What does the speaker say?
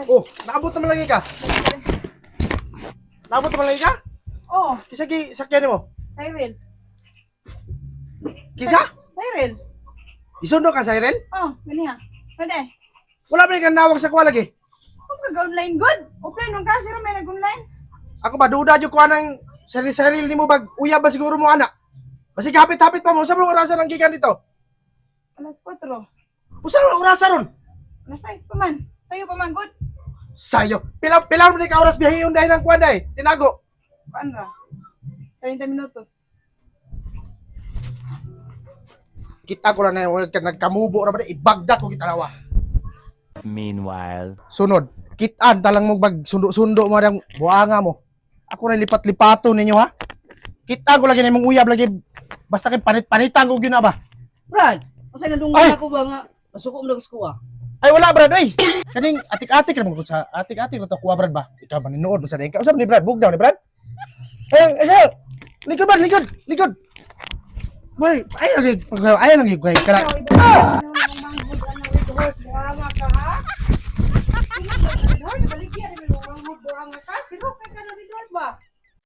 Oh, naabot naman lagi ka. Naabot naman lagi ka? Oh, Kisa sakyan mo? Cyril. Kisa? Cyril. Isundo ka, Cyril? Oh, ganiya. Pwede. Wala ba yung nawag sa kuha lagi? Kung nag-online good. Offline nung kasi may nag-online. Ako ba, duda dyan kuha ng sarili ni mo bag uya ba siguro mo anak? Basi hapit-hapit pa mo, saan mo orasan ang gigan dito? Alas 4. Saan mo orasan ron? Alas 6 pa man. Sa'yo pa man, good. Sayo, pilar mo na ka oras biyahe yung dahil ng kuha dahil, tinago. Paan ra? 30 minutos. Kita ko lang na yung nagkamubo na ba na, ibagda ko kita nawa. Meanwhile, Sunod, kitaan talang mo bag sundo-sundo mo ang buhanga mo. Ako na lipat-lipato ninyo ha. Kita ko lagi na mong uyab lagi. Basta kay panit-panitan ko gina ba. Brad, kasi Ay! nadunggan ako ba nga nasuko mo na kuha. Ay wala brad oy. Kaning atik-atik na mo sa atik-atik na to kuha brad ba. Ikaw ba ninuod mo sa dengka? Usab ni brad, bugdaw ni brad. Eh, likod brad, likod. Boy, ay lagi kay kana.